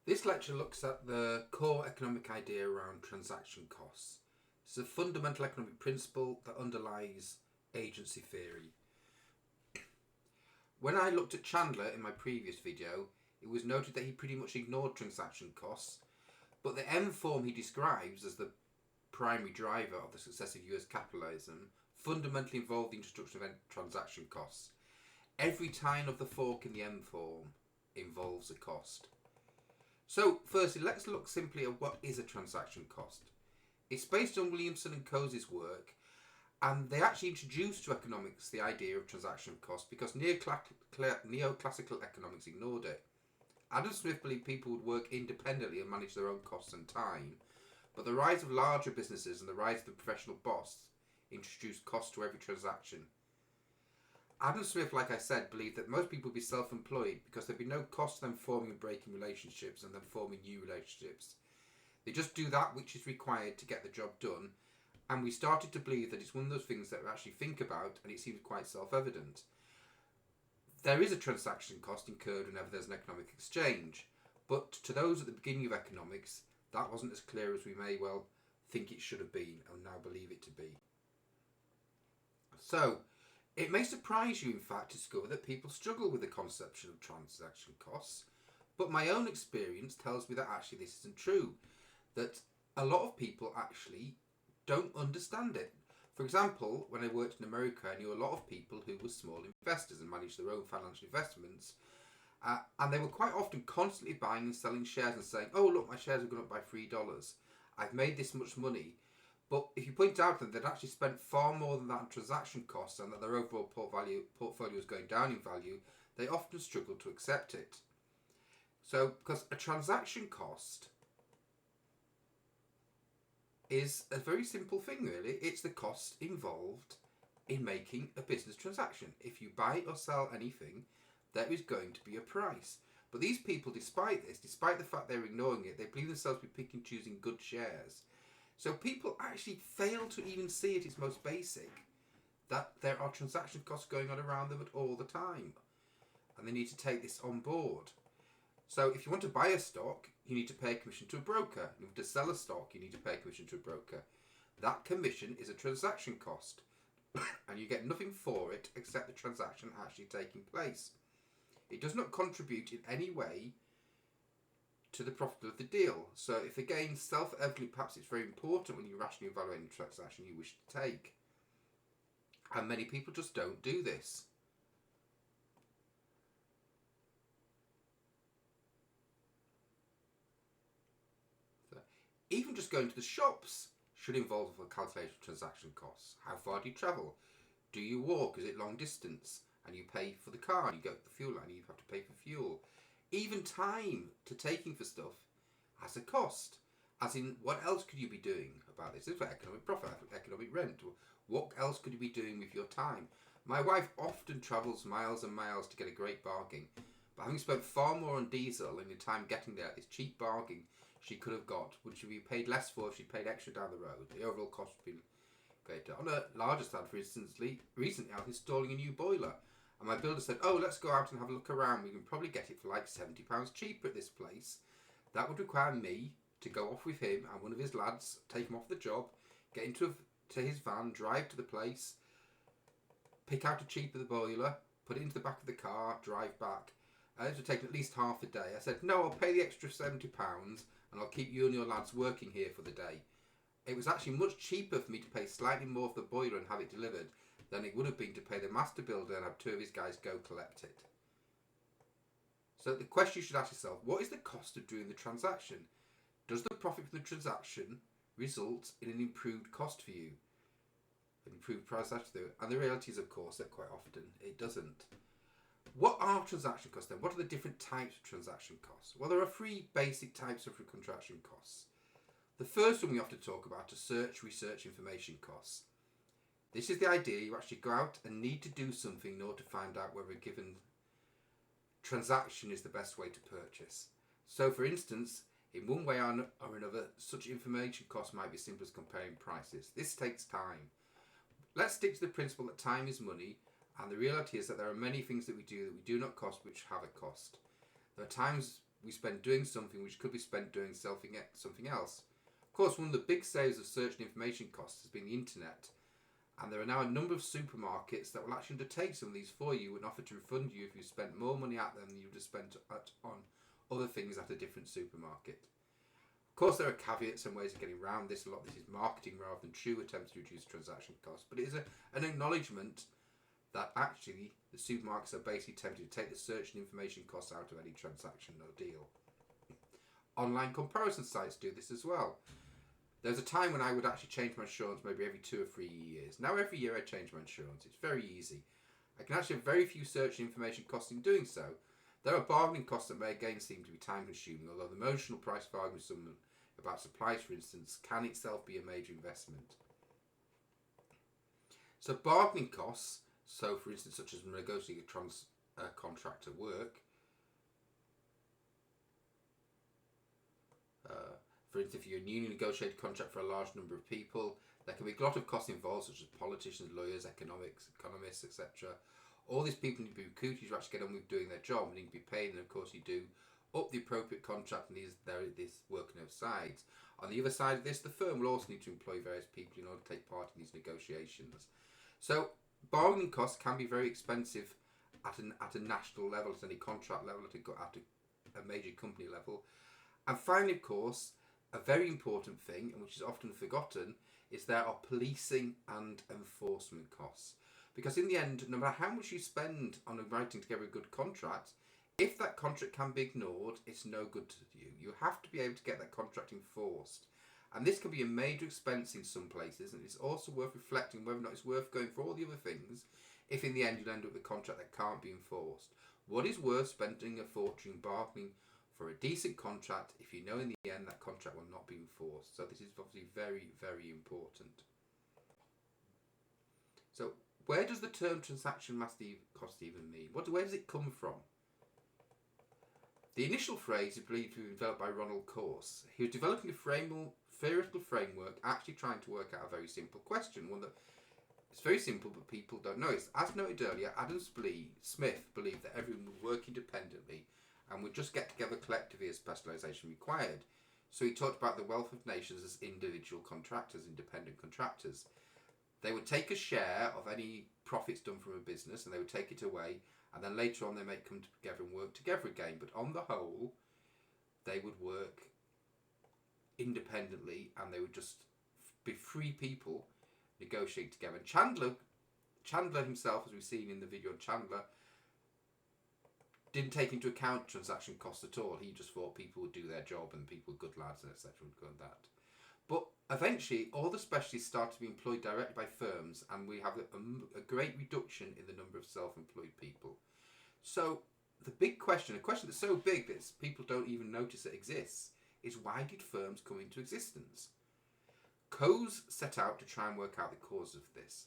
This lecture looks at the core economic idea around transaction costs. It's a fundamental economic principle that underlies agency theory. When I looked at Chandler in my previous video, it was noted that he pretty much ignored transaction costs, but the M form he describes as the primary driver of the success of US capitalism fundamentally involved the introduction of transaction costs. Every tine of the fork in the M form involves a cost. So, firstly, let's look simply at what is a transaction cost. It's based on Williamson and Coase's work, and they actually introduced to economics the idea of transaction cost because neoclassical economics ignored it. Adam Smith believed people would work independently and manage their own costs and time, but the rise of larger businesses and the rise of the professional boss introduced cost to every transaction. Adam Smith, like I said, believed that most people would be self-employed because there'd be no cost to them forming and breaking relationships and then forming new relationships. They just do that which is required to get the job done, and we started to believe that it's one of those things that we actually think about, and it seems quite self-evident. There is a transaction cost incurred whenever there's an economic exchange, but to those at the beginning of economics, that wasn't as clear as we may well think it should have been and now believe it to be. So, it may surprise you, in fact, to discover that people struggle with the conception of transaction costs, but my own experience tells me that actually this isn't true, that a lot of people actually don't understand it. For example, when I worked in America, I knew a lot of people who were small investors and managed their own financial investments, and they were quite often constantly buying and selling shares and saying, oh look, my shares have gone up by $3, I've made this much money. But if you point out that they'd actually spent far more than that on transaction costs and that their overall portfolio is going down in value, they often struggle to accept it. So, because a transaction cost is a very simple thing, really. It's the cost involved in making a business transaction. If you buy or sell anything, there is going to be a price. But these people, despite the fact they're ignoring it, they believe themselves to be picking and choosing good shares. So people actually fail to even see at its most basic that there are transaction costs going on around them at all the time. And they need to take this on board. So if you want to buy a stock, you need to pay a commission to a broker. If you want to sell a stock, you need to pay a commission to a broker. That commission is a transaction cost. And you get nothing for it except the transaction actually taking place. It does not contribute in any way to the profit of the deal. So if again, self-evidently, perhaps it's very important when you're rationally evaluating the transaction you wish to take. And many people just don't do this. So, even just going to the shops should involve a calculation of transaction costs. How far do you travel? Do you walk? Is it long distance? And you pay for the car, and you go to the fuel line, and you have to pay for fuel. Even time to taking for stuff has a cost. As in, what else could you be doing about this? This is like economic profit, economic rent. What else could you be doing with your time? My wife often travels miles and miles to get a great bargain, but having spent far more on diesel and the time getting there, this cheap bargain she could have got, would she be paid less for if she paid extra down the road? The overall cost would be greater. On a larger scale, for instance, recently I was installing a new boiler. And my builder said, oh, let's go out and have a look around. We can probably get it for like £70 cheaper at this place. That would require me to go off with him and one of his lads, take him off the job, get into his van, drive to the place, pick out a cheap of the boiler, put it into the back of the car, drive back. And it would take at least half a day. I said, no, I'll pay the extra £70 and I'll keep you and your lads working here for the day. It was actually much cheaper for me to pay slightly more for the boiler and have it delivered than it would have been to pay the master builder and have two of his guys go collect it. So the question you should ask yourself, what is the cost of doing the transaction? Does the profit from the transaction result in an improved cost for you? An improved price after? And the reality is, of course, that quite often it doesn't. What are transaction costs then? What are the different types of transaction costs? Well, there are three basic types of transaction costs. The first one we often talk about are search, research, information costs. This is the idea you actually go out and need to do something in order to find out whether a given transaction is the best way to purchase. So for instance, in one way or another, such information costs might be as simple as comparing prices. This takes time. Let's stick to the principle that time is money, and the reality is that there are many things that we do not cost which have a cost. There are times we spend doing something which could be spent doing something else. Of course, one of the big saves of search and information costs has been the internet, and there are now a number of supermarkets that will actually undertake some of these for you and offer to refund you if you spent more money at them than you would have spent on other things at a different supermarket. Of course, there are caveats and ways of getting around this. A lot of this is marketing rather than true attempts to reduce transaction costs, but it is an acknowledgement that actually the supermarkets are basically tempted to take the search and information costs out of any transaction or deal. Online comparison sites do this as well. There's a time when I would actually change my insurance maybe every 2 or 3 years. Now every year I change my insurance. It's very easy. I can actually have very few search and information costs in doing so. There are bargaining costs that may again seem to be time consuming, although the emotional price of arguing with someone about supplies, for instance, can itself be a major investment. So bargaining costs, so for instance such as negotiating a contract to work, for instance, if you're a newly negotiated contract for a large number of people, there can be a lot of costs involved, such as politicians, lawyers, economists, etc. All these people need to be recruited to actually get on with doing their job and need to be paid, and of course you do up the appropriate contract, and there is this working both sides. On the other side of this, the firm will also need to employ various people in order to take part in these negotiations. So bargaining costs can be very expensive at a national level, at any contract level, at a major company level. And finally, of course, a very important thing, and which is often forgotten, is there are policing and enforcement costs. Because in the end, no matter how much you spend on writing together a good contract, if that contract can be ignored, it's no good to you. You have to be able to get that contract enforced. And this can be a major expense in some places, and it's also worth reflecting whether or not it's worth going for all the other things if in the end you'll end up with a contract that can't be enforced. What is worth spending a fortune bargaining for a decent contract if you know in the end that contract will not be enforced? So this is obviously very, very important. So where does the term transaction cost even mean? Where does it come from? The initial phrase is believed to be developed by Coase. He was developing a theoretical framework, actually trying to work out a very simple question, one that it's very simple but people don't know. As noted earlier, Adam Smith believed that everyone would work independently and would just get together collectively as specialisation required. So he talked about the wealth of nations as individual contractors, independent contractors. They would take a share of any profits done from a business and they would take it away, and then later on they may come together and work together again. But on the whole, they would work independently and they would just be free people negotiating together. And Chandler himself, as we've seen in the video on Chandler, didn't take into account transaction costs at all. He just thought people would do their job and people were good lads and etc. would go on that. But eventually, all the specialists started to be employed directly by firms, and we have a great reduction in the number of self-employed people. So the big question, a question that's so big that people don't even notice it exists, is why did firms come into existence? Coase set out to try and work out the cause of this.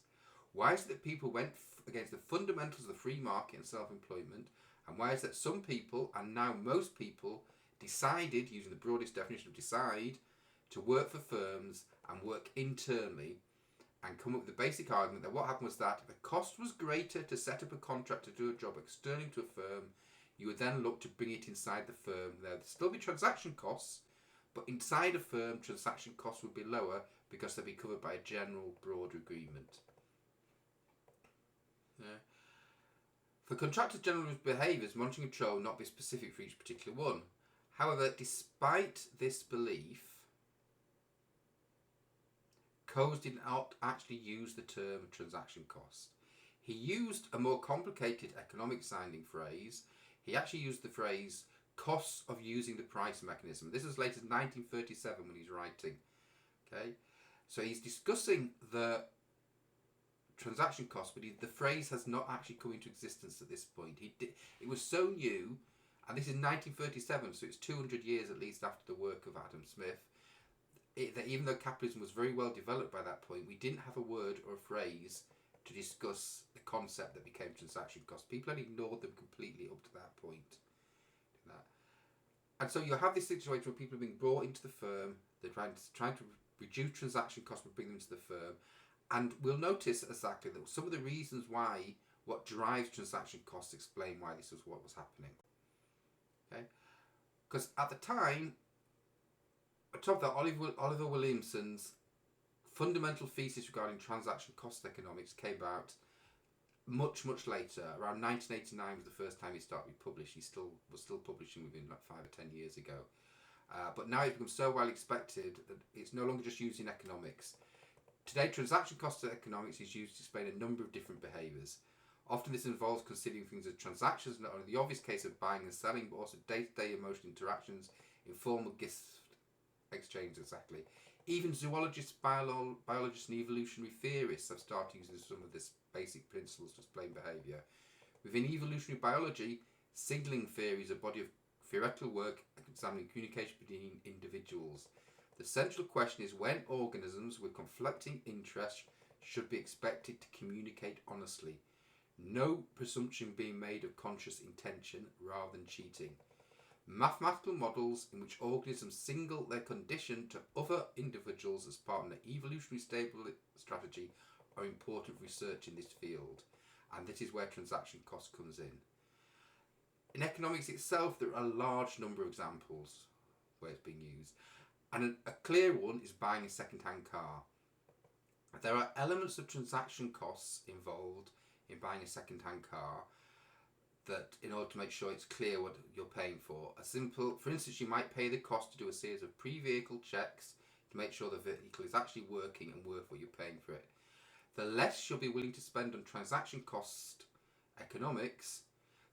Why is it that people went against the fundamentals of the free market and self-employment, and why is it that some people, and now most people, decided, using the broadest definition of decide, to work for firms and work internally, and come up with the basic argument that what happened was that the cost was greater to set up a contract to do a job externally to a firm. You would then look to bring it inside the firm. There would still be transaction costs, but inside a firm, transaction costs would be lower because they'd be covered by a general broader agreement. Yeah. For contractors' general behaviours, monitoring and control will not be specific for each particular one. However, despite this belief, Coase did not actually use the term transaction cost. He used a more complicated economic sounding phrase. He actually used the phrase costs of using the price mechanism. This is as late as 1937 when he's writing. Okay, so he's discussing the transaction cost, but the phrase has not actually come into existence at this point. It was so new, and this is 1937, so it's 200 years at least after the work of Adam Smith. That even though capitalism was very well developed by that point, we didn't have a word or a phrase to discuss the concept that became transaction costs. People had ignored them completely up to that point. And so you have this situation where people are being brought into the firm, they're trying to reduce transaction costs but bring them into the firm. And we'll notice exactly that some of the reasons why, what drives transaction costs explain why this was what was happening. Okay. Because at the time, on top of that, Oliver Williamson's fundamental thesis regarding transaction cost economics came out much later. Around 1989 was the first time he started to be published. He was still publishing within like 5 or 10 years ago. But now it's become so well expected that it's no longer just used in economics. Today, transaction cost economics is used to explain a number of different behaviours. Often this involves considering things as transactions, not only the obvious case of buying and selling, but also day-to-day emotional interactions, informal gift exchange, exactly. Even zoologists, biologists and evolutionary theorists have started using some of this basic principles to explain behaviour. Within evolutionary biology, signaling theory is a body of theoretical work examining communication between individuals. The central question is when organisms with conflicting interests should be expected to communicate honestly. No presumption being made of conscious intention rather than cheating. Mathematical models in which organisms signal their condition to other individuals as part of an evolutionary stable strategy are important research in this field, and this is where transaction cost comes in. In economics itself, there are a large number of examples where it's being used, and a clear one is buying a second-hand car. There are elements of transaction costs involved in buying a second-hand car that in order to make sure it's clear what you're paying for. For instance, you might pay the cost to do a series of pre-vehicle checks to make sure the vehicle is actually working and worth what you're paying for it. The less you'll be willing to spend on transaction cost economics,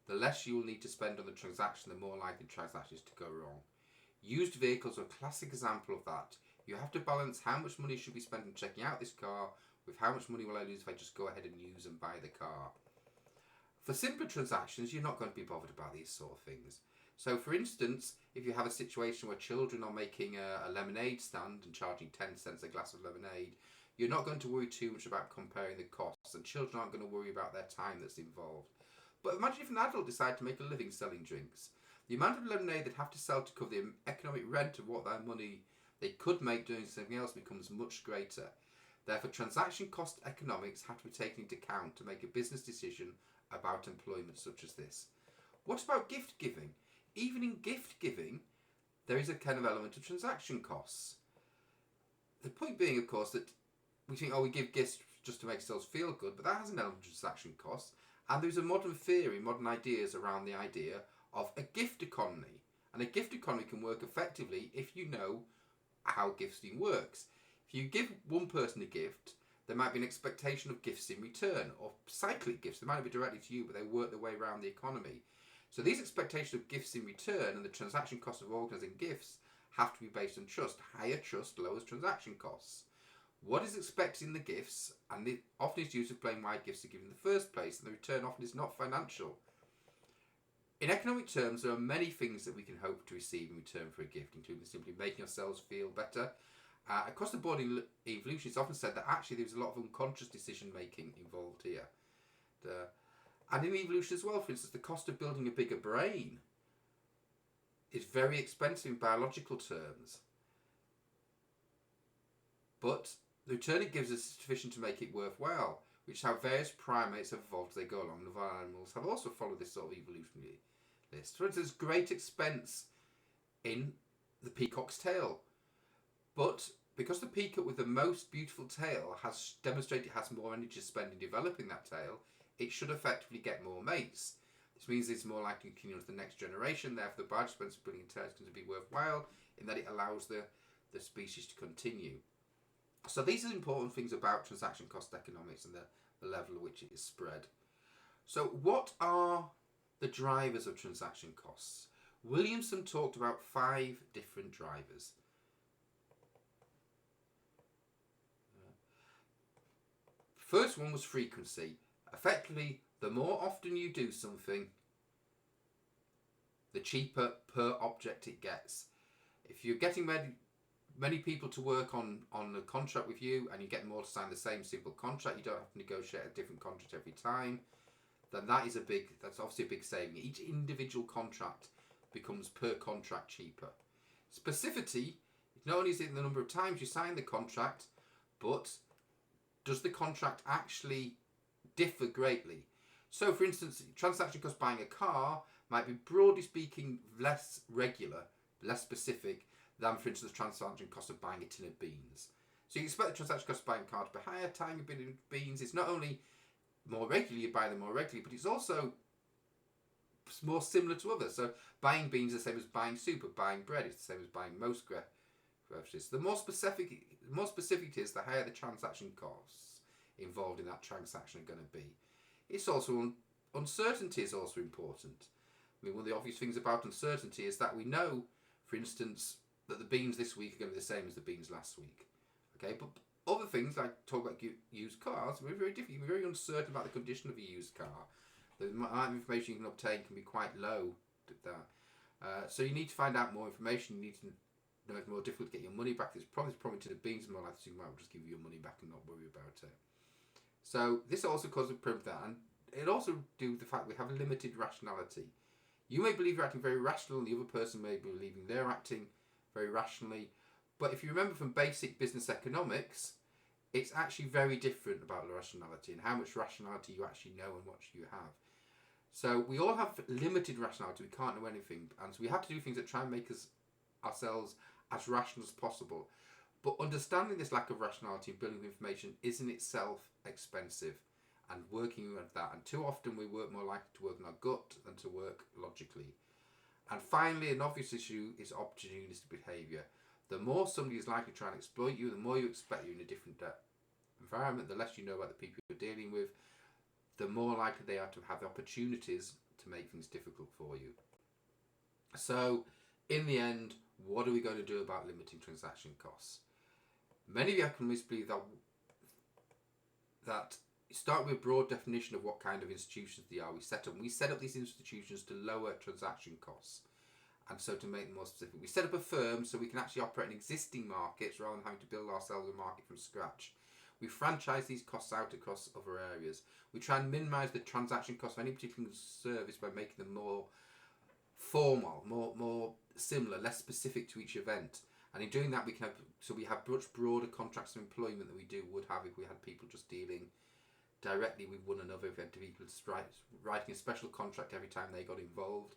the less you will need to spend on the transaction, the more likely the transaction is to go wrong. Used vehicles are a classic example of that. You have to balance how much money should be spent on checking out this car with how much money will I lose if I just go ahead and use and buy the car. For simpler transactions, you're not going to be bothered about these sort of things. So for instance, if you have a situation where children are making a lemonade stand and charging 10 cents a glass of lemonade, you're not going to worry too much about comparing the costs, and children aren't going to worry about their time that's involved. But imagine if an adult decided to make a living selling drinks. The amount of lemonade they'd have to sell to cover the economic rent of what their money they could make doing something else becomes much greater. Therefore, transaction cost economics have to be taken into account to make a business decision about employment such as this. What about gift giving? Even in gift giving, there is a kind of element of transaction costs. The point being, of course, that we think, we give gifts just to make ourselves feel good, but that has an element of transaction costs. And there's a modern theory, modern ideas around the idea of a gift economy. And a gift economy can work effectively if you know how gifting works. If you give one person a gift, there might be an expectation of gifts in return, or cyclic gifts. They might not be directly to you, but they work their way around the economy. So these expectations of gifts in return and the transaction cost of organising gifts have to be based on trust. Higher trust lowers transaction costs. What is expected in the gifts, and it often is used to explain why gifts are given in the first place, and the return often is not financial. In economic terms, there are many things that we can hope to receive in return for a gift, including simply making ourselves feel better. Across the board in evolution, it's often said that actually there's a lot of unconscious decision making involved here. And in evolution as well, for instance, the cost of building a bigger brain is very expensive in biological terms. But the return it gives us is sufficient to make it worthwhile, which is how various primates have evolved as they go along. And other animals have also followed this sort of evolutionary list. For instance, great expense in the peacock's tail. But because the peacock with the most beautiful tail has demonstrated it has more energy to spend in developing that tail, it should effectively get more mates. This means it's more likely to continue to the next generation. Therefore, the biological expense of building a tail is going to be worthwhile in that it allows the species to continue. So these are important things about transaction cost economics and the level at which it is spread. So what are the drivers of transaction costs? Williamson talked about 5 different drivers. First one was frequency. Effectively, the more often you do something, the cheaper per object it gets. If you're getting many people to work on a contract with you, and you get more to sign the same simple contract, you don't have to negotiate a different contract every time, then that's obviously a big saving. Each individual contract becomes per contract cheaper. Specificity, not only is it the number of times you sign the contract, but does the contract actually differ greatly? So for instance, transaction cost buying a car might be, broadly speaking, less regular, less specific than, for instance, the transaction cost of buying a tin of beans. So you expect the transaction cost of buying a car to be higher. Buying a bin of beans is not only more regularly, you buy them more regularly, but it's also more similar to others. So buying beans is the same as buying soup, or buying bread. It's the same as buying most groceries. The more specific it is, the higher the transaction costs involved in that transaction are going to be. It's also uncertainty is also important. I mean, one of the obvious things about uncertainty is that we know, for instance, that the beans this week are going to be the same as the beans last week. Okay, but other things, like talk about used cars, we're very different. We're very uncertain about the condition of a used car. The amount of information you can obtain can be quite low. So you need to find out more information. You need to know it's more difficult to get your money back. It's probably to the beans more likely to just give you your money back and not worry about it. So this also causes a problem with that, and it also do with the fact we have a limited rationality. You may believe you're acting very rational, and the other person may be believing they're acting very rationally. But if you remember from basic business economics, it's actually very different about rationality and how much rationality you actually know and what you have. So we all have limited rationality. We can't know anything, and so we have to do things that try and make ourselves as rational as possible. But understanding this lack of rationality and building information is in itself expensive, and working with that. And too often we work more likely to work on our gut than to work logically. And finally, an obvious issue is opportunistic behaviour. The more somebody is likely to try and exploit you, the more you expect you're in a different environment, the less you know about the people you're dealing with, the more likely they are to have the opportunities to make things difficult for you. So, in the end, what are we going to do about limiting transaction costs? Many of the economists believe that start with a broad definition of what kind of institutions they are. We set up these institutions to lower transaction costs, and so to make them more specific. We set up a firm so we can actually operate in existing markets rather than having to build ourselves a market from scratch. We franchise these costs out across other areas. We try and minimise the transaction cost of any particular service by making them more formal, more similar, less specific to each event. And in doing that, we have much broader contracts of employment than we would have if we had people just dealing directly with one another. If we had people writing a special contract every time they got involved.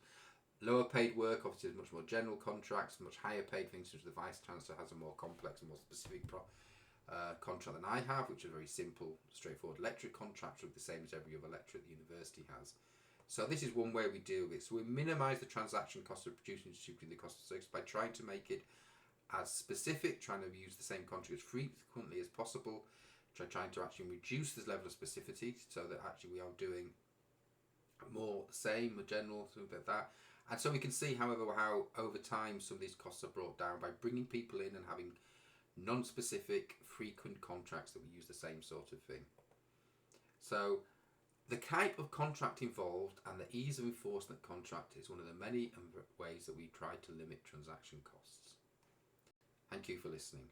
Lower paid work obviously is much more general contracts. Much higher paid things such as the Vice Chancellor has a more complex and more specific contract than I have, which is a very simple, straightforward lecture contract, the same as every other lecturer at the university has. So this is one way we deal with it. So we minimise the transaction cost of producing and distributing the cost of service by trying to make it as specific, trying to use the same contract as frequently as possible, trying to actually reduce this level of specificity so that actually we are doing more the same, more general, something like that. And so we can see, however, how over time some of these costs are brought down by bringing people in and having non-specific, frequent contracts that we use the same sort of thing. So the type of contract involved and the ease of enforcement contract is one of the many ways that we try to limit transaction costs. Thank you for listening.